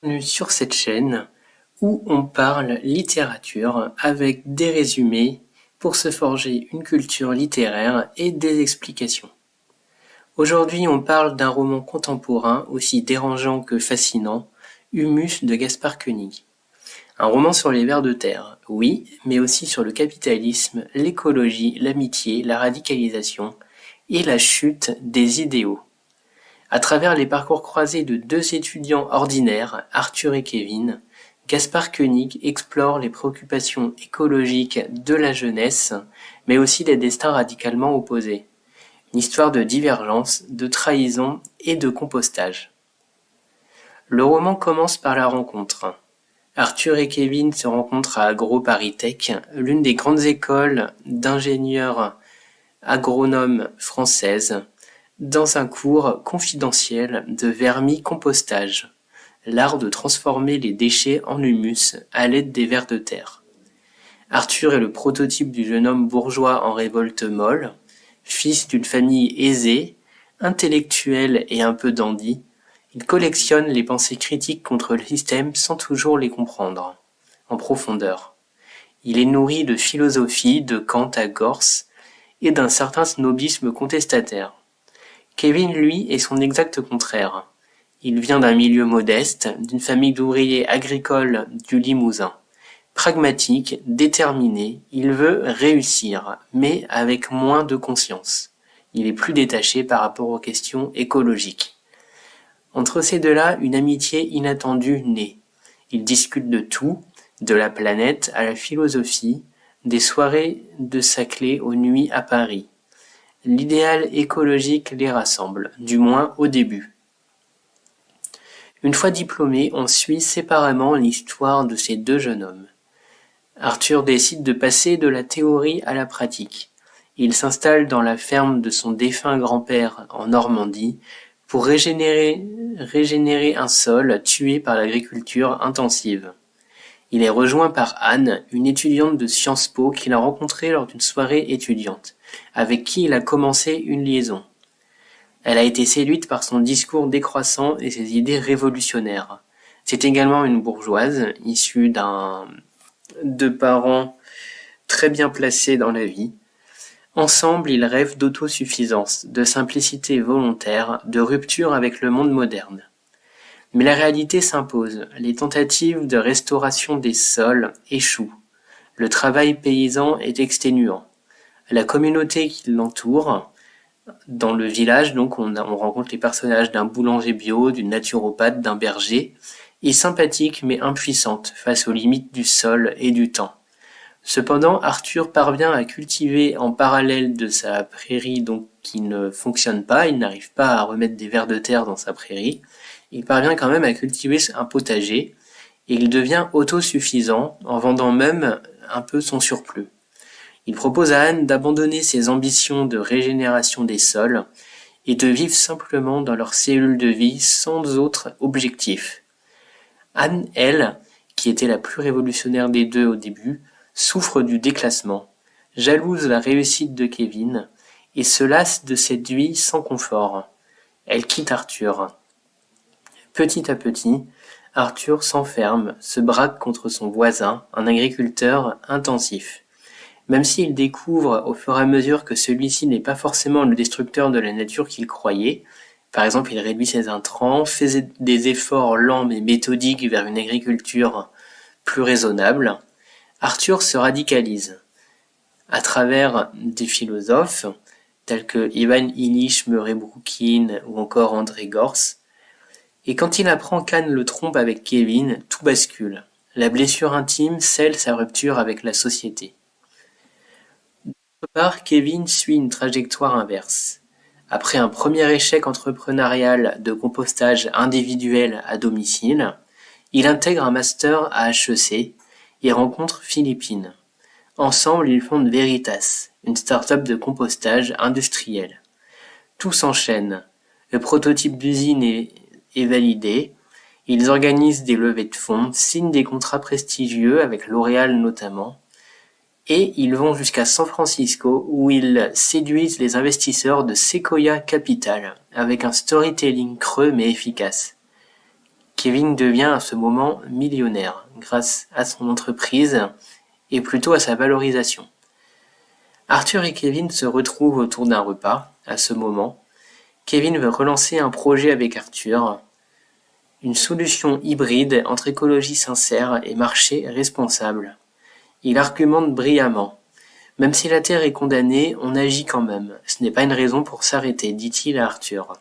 Bienvenue sur cette chaîne où on parle littérature avec des résumés pour se forger une culture littéraire et des explications. Aujourd'hui, on parle d'un roman contemporain aussi dérangeant que fascinant, Humus de Gaspard Koenig. Un roman sur les vers de terre, oui, mais aussi sur le capitalisme, l'écologie, l'amitié, la radicalisation et la chute des idéaux. À travers les parcours croisés de deux étudiants ordinaires, Arthur et Kevin, Gaspard Koenig explore les préoccupations écologiques de la jeunesse, mais aussi des destins radicalement opposés. Une histoire de divergence, de trahison et de compostage. Le roman commence par la rencontre. Arthur et Kevin se rencontrent à AgroParisTech, l'une des grandes écoles d'ingénieurs agronomes françaises, dans un cours confidentiel de vermicompostage, l'art de transformer les déchets en humus à l'aide des vers de terre. Arthur est le prototype du jeune homme bourgeois en révolte molle, fils d'une famille aisée, intellectuel et un peu dandy. Il collectionne les pensées critiques contre le système sans toujours les comprendre, en profondeur. Il est nourri de philosophie, de Kant à Gors, et d'un certain snobisme contestataire. Kevin, lui, est son exact contraire. Il vient d'un milieu modeste, d'une famille d'ouvriers agricoles du Limousin. Pragmatique, déterminé, il veut réussir, mais avec moins de conscience. Il est plus détaché par rapport aux questions écologiques. Entre ces deux-là, une amitié inattendue naît. Ils discutent de tout, de la planète à la philosophie, des soirées de Saclay aux nuits à Paris. L'idéal écologique les rassemble, du moins au début. Une fois diplômé, on suit séparément l'histoire de ces deux jeunes hommes. Arthur décide de passer de la théorie à la pratique. Il s'installe dans la ferme de son défunt grand-père en Normandie pour régénérer un sol tué par l'agriculture intensive. Il est rejoint par Anne, une étudiante de Sciences Po qu'il a rencontrée lors d'une soirée étudiante, avec qui il a commencé une liaison. Elle a été séduite par son discours décroissant et ses idées révolutionnaires. C'est également une bourgeoise, issue de parents très bien placés dans la vie. Ensemble, ils rêvent d'autosuffisance, de simplicité volontaire, de rupture avec le monde moderne. Mais la réalité s'impose. Les tentatives de restauration des sols échouent. Le travail paysan est exténuant. La communauté qui l'entoure, dans le village, donc on rencontre les personnages d'un boulanger bio, d'une naturopathe, d'un berger, est sympathique mais impuissante face aux limites du sol et du temps. Cependant, Arthur parvient à cultiver en parallèle de sa prairie donc qui ne fonctionne pas, il n'arrive pas à remettre des vers de terre dans sa prairie, il parvient quand même à cultiver un potager et il devient autosuffisant en vendant même un peu son surplus. Il propose à Anne d'abandonner ses ambitions de régénération des sols et de vivre simplement dans leur cellule de vie sans autre objectif. Anne, elle, qui était la plus révolutionnaire des deux au début, souffre du déclassement, jalouse la réussite de Kevin et se lasse de cette vie sans confort. Elle quitte Arthur. Petit à petit, Arthur s'enferme, se braque contre son voisin, un agriculteur intensif. Même s'il découvre au fur et à mesure que celui-ci n'est pas forcément le destructeur de la nature qu'il croyait, par exemple il réduit ses intrants, fait des efforts lents mais méthodiques vers une agriculture plus raisonnable, Arthur se radicalise. À travers des philosophes, tels que Ivan Illich Murray-Bookchin ou encore André Gorz, et quand il apprend qu'Anne le trompe avec Kevin, tout bascule. La blessure intime scelle sa rupture avec la société. D'autre part, Kevin suit une trajectoire inverse. Après un premier échec entrepreneurial de compostage individuel à domicile, il intègre un master à HEC et rencontre Philippine. Ensemble, ils fondent Veritas, une start-up de compostage industriel. Tout s'enchaîne. Le prototype d'usine est validé. Ils organisent des levées de fonds, signent des contrats prestigieux avec L'Oréal notamment, et ils vont jusqu'à San Francisco où ils séduisent les investisseurs de Sequoia Capital avec un storytelling creux mais efficace. Kevin devient à ce moment millionnaire grâce à son entreprise et plutôt à sa valorisation. Arthur et Kevin se retrouvent autour d'un repas. À ce moment, Kevin veut relancer un projet avec Arthur, une solution hybride entre écologie sincère et marché responsable. Il argumente brillamment. Même si la Terre est condamnée, on agit quand même. Ce n'est pas une raison pour s'arrêter, dit-il à Arthur.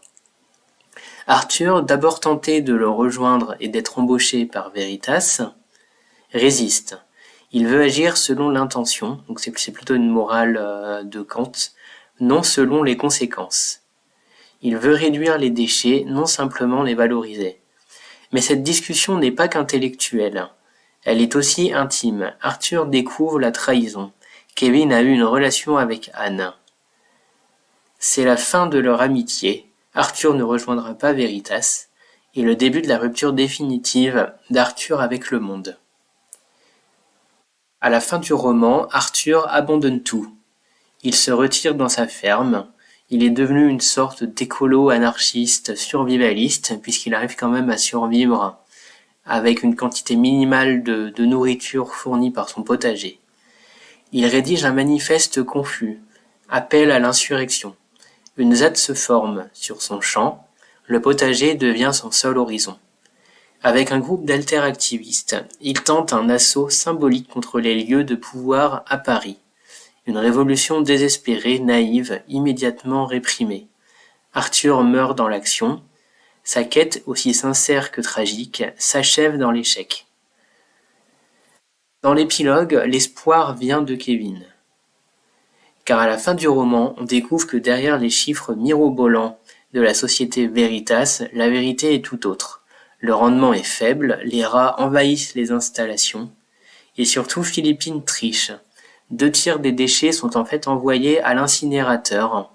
Arthur, d'abord tenté de le rejoindre et d'être embauché par Veritas, résiste. Il veut agir selon l'intention, donc c'est plutôt une morale de Kant, non selon les conséquences. Il veut réduire les déchets, non simplement les valoriser. Mais cette discussion n'est pas qu'intellectuelle. Elle est aussi intime. Arthur découvre la trahison. Kevin a eu une relation avec Anne. C'est la fin de leur amitié. Arthur ne rejoindra pas Veritas, et le début de la rupture définitive d'Arthur avec le monde. À la fin du roman, Arthur abandonne tout. Il se retire dans sa ferme. Il est devenu une sorte d'écolo anarchiste survivaliste, puisqu'il arrive quand même à survivre avec une quantité minimale de nourriture fournie par son potager. Il rédige un manifeste confus, appel à l'insurrection. Une ZAD se forme sur son champ, le potager devient son seul horizon. Avec un groupe d'alteractivistes, il tente un assaut symbolique contre les lieux de pouvoir à Paris. Une révolution désespérée, naïve, immédiatement réprimée. Arthur meurt dans l'action. Sa quête, aussi sincère que tragique, s'achève dans l'échec. Dans l'épilogue, l'espoir vient de Kevin. Car à la fin du roman, on découvre que derrière les chiffres mirobolants de la société Veritas, la vérité est tout autre. Le rendement est faible, les rats envahissent les installations, et surtout Philippine triche. 2/3 des déchets sont en fait envoyés à l'incinérateur,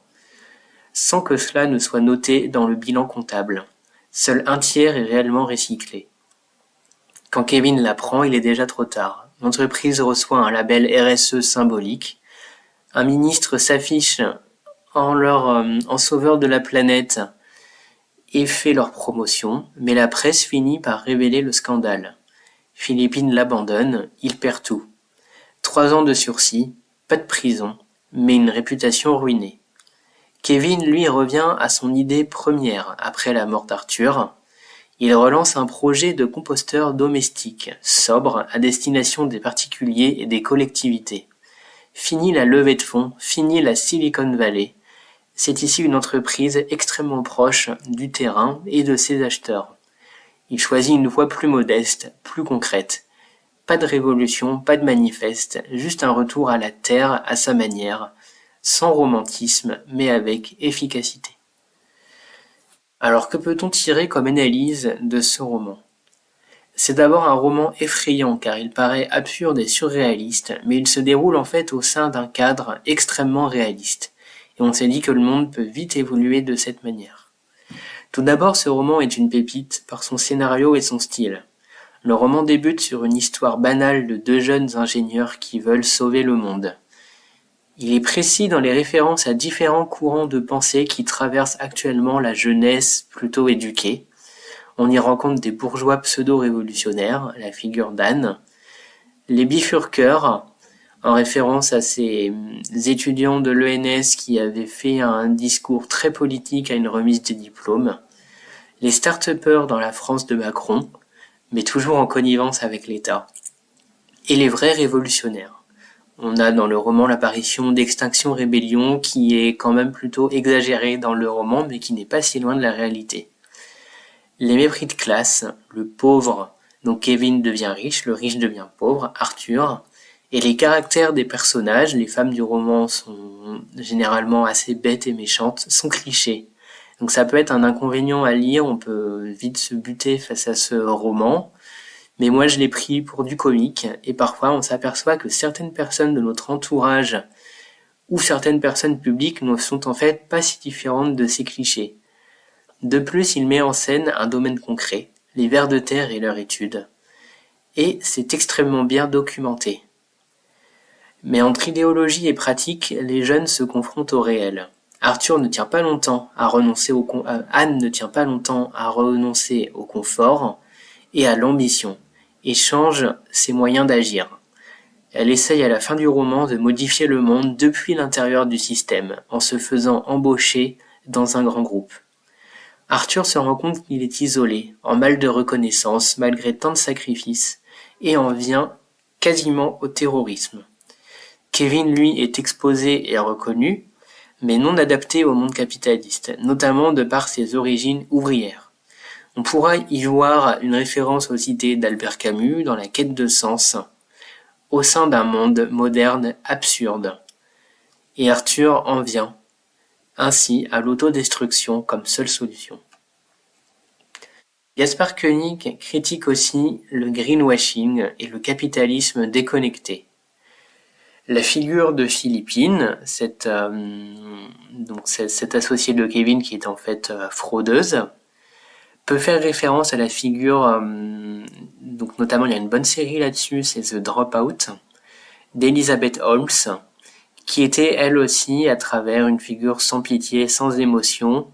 sans que cela ne soit noté dans le bilan comptable. Seul 1/3 est réellement recyclé. Quand Kevin l'apprend, il est déjà trop tard. L'entreprise reçoit un label RSE symbolique. Un ministre s'affiche en sauveur de la planète et fait leur promotion, mais la presse finit par révéler le scandale. Philippine l'abandonne, il perd tout. 3 ans de sursis, pas de prison, mais une réputation ruinée. Kevin, lui, revient à son idée première après la mort d'Arthur. Il relance un projet de composteur domestique, sobre, à destination des particuliers et des collectivités. Fini la levée de fonds, fini la Silicon Valley. C'est ici une entreprise extrêmement proche du terrain et de ses acheteurs. Il choisit une voie plus modeste, plus concrète. Pas de révolution, pas de manifeste, juste un retour à la terre à sa manière, sans romantisme, mais avec efficacité. Alors que peut-on tirer comme analyse de ce roman ? C'est d'abord un roman effrayant car il paraît absurde et surréaliste, mais il se déroule en fait au sein d'un cadre extrêmement réaliste. Et on s'est dit que le monde peut vite évoluer de cette manière. Tout d'abord, ce roman est une pépite par son scénario et son style. Le roman débute sur une histoire banale de 2 jeunes ingénieurs qui veulent sauver le monde. Il est précis dans les références à différents courants de pensée qui traversent actuellement la jeunesse plutôt éduquée. On y rencontre des bourgeois pseudo-révolutionnaires, la figure d'Anne, les bifurqueurs, en référence à ces étudiants de l'ENS qui avaient fait un discours très politique à une remise des diplômes, les start-upers dans la France de Macron, mais toujours en connivence avec l'État, et les vrais révolutionnaires. On a dans le roman l'apparition d'Extinction Rébellion qui est quand même plutôt exagérée dans le roman, mais qui n'est pas si loin de la réalité. Les mépris de classe, le pauvre, donc Kevin devient riche, le riche devient pauvre, Arthur, et les caractères des personnages, les femmes du roman sont généralement assez bêtes et méchantes, sont clichés. Donc ça peut être un inconvénient à lire, on peut vite se buter face à ce roman, mais moi je l'ai pris pour du comique, et parfois on s'aperçoit que certaines personnes de notre entourage ou certaines personnes publiques ne sont en fait pas si différentes de ces clichés. De plus, il met en scène un domaine concret, les vers de terre et leur étude, et c'est extrêmement bien documenté. Mais entre idéologie et pratique, les jeunes se confrontent au réel. Arthur ne tient pas longtemps à renoncer Anne ne tient pas longtemps à renoncer au confort, et à l'ambition, et change ses moyens d'agir. Elle essaye à la fin du roman de modifier le monde depuis l'intérieur du système, en se faisant embaucher dans un grand groupe. Arthur se rend compte qu'il est isolé, en mal de reconnaissance, malgré tant de sacrifices, et en vient quasiment au terrorisme. Kevin, lui, est exposé et reconnu, mais non adapté au monde capitaliste, notamment de par ses origines ouvrières. On pourra y voir une référence aux idées d'Albert Camus dans La quête de sens, au sein d'un monde moderne absurde. Et Arthur en vient ainsi à l'autodestruction comme seule solution. Gaspard Koenig critique aussi le greenwashing et le capitalisme déconnecté. La figure de Philippine, cette associée de Kevin qui est en fait fraudeuse, peut faire référence à la figure, donc notamment il y a une bonne série là-dessus, c'est The Dropout, d'Elizabeth Holmes, qui était elle aussi, à travers une figure sans pitié, sans émotion,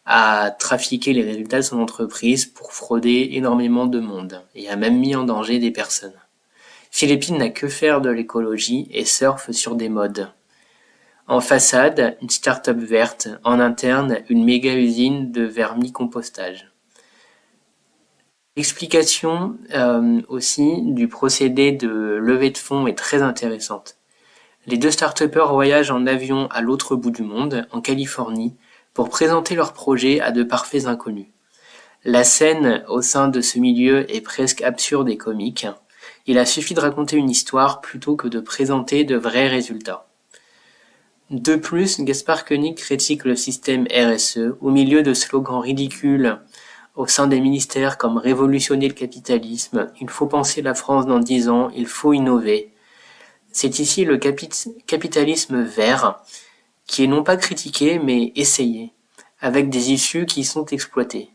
à trafiquer les résultats de son entreprise pour frauder énormément de monde, et a même mis en danger des personnes. Philippine n'a que faire de l'écologie et surfe sur des modes. En façade, une start-up verte, en interne, une méga usine de vermicompostage. L'explication aussi du procédé de levée de fonds est très intéressante. Les deux start-upers voyagent en avion à l'autre bout du monde, en Californie, pour présenter leur projet à de parfaits inconnus. La scène au sein de ce milieu est presque absurde et comique. Il a suffi de raconter une histoire plutôt que de présenter de vrais résultats. De plus, Gaspard Koenig critique le système RSE au milieu de slogans ridicules au sein des ministères comme révolutionner le capitalisme, il faut penser la France dans 10 ans, il faut innover. C'est ici le capitalisme vert qui est non pas critiqué mais essayé, avec des issues qui sont exploitées.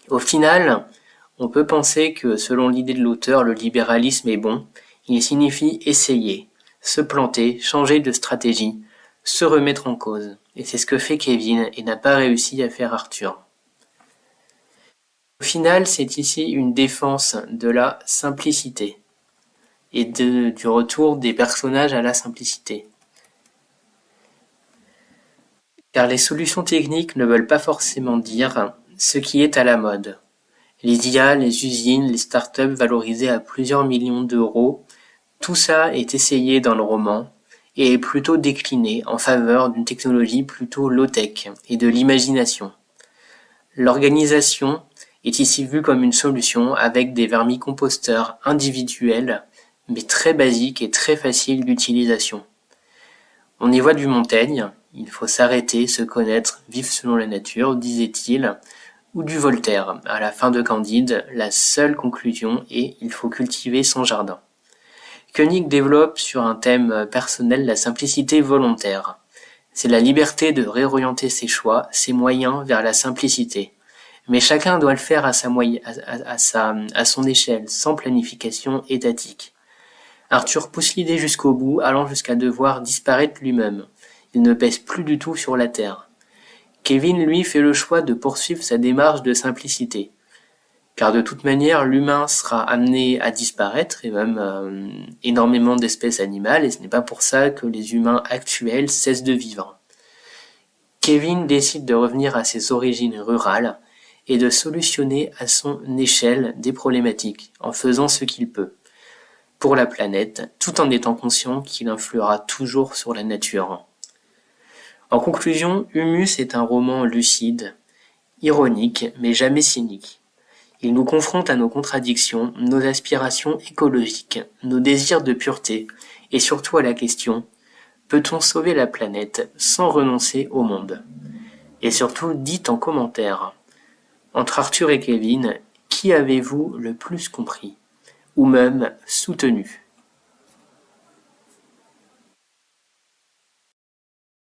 Au final, on peut penser que selon l'idée de l'auteur, le libéralisme est bon, il signifie essayer, se planter, changer de stratégie, se remettre en cause. Et c'est ce que fait Kevin et n'a pas réussi à faire Arthur. Au final, c'est ici une défense de la simplicité et du retour des personnages à la simplicité. Car les solutions techniques ne veulent pas forcément dire ce qui est à la mode. Les IA, les usines, les startups valorisées à plusieurs millions d'euros, tout ça est essayé dans le roman et est plutôt décliné en faveur d'une technologie plutôt low-tech et de l'imagination. L'organisation est ici vue comme une solution avec des vermicomposteurs individuels, mais très basiques et très faciles d'utilisation. On y voit du Montaigne, il faut s'arrêter, se connaître, vivre selon la nature, disait-il, ou du Voltaire. À la fin de Candide, la seule conclusion est il faut cultiver son jardin. Koenig développe sur un thème personnel la simplicité volontaire. C'est la liberté de réorienter ses choix, ses moyens vers la simplicité. Mais chacun doit le faire à son échelle, sans planification étatique. Arthur pousse l'idée jusqu'au bout, allant jusqu'à devoir disparaître lui-même. Il ne pèse plus du tout sur la terre. Kevin, lui, fait le choix de poursuivre sa démarche de simplicité. Car de toute manière, l'humain sera amené à disparaître, et même énormément d'espèces animales, et ce n'est pas pour ça que les humains actuels cessent de vivre. Kevin décide de revenir à ses origines rurales, et de solutionner à son échelle des problématiques, en faisant ce qu'il peut pour la planète, tout en étant conscient qu'il influera toujours sur la nature. En conclusion, Humus est un roman lucide, ironique, mais jamais cynique. Il nous confronte à nos contradictions, nos aspirations écologiques, nos désirs de pureté, et surtout à la question « Peut-on sauver la planète sans renoncer au monde ?» Et surtout, dites en commentaire. Entre Arthur et Kevin, qui avez-vous le plus compris, ou même soutenu ?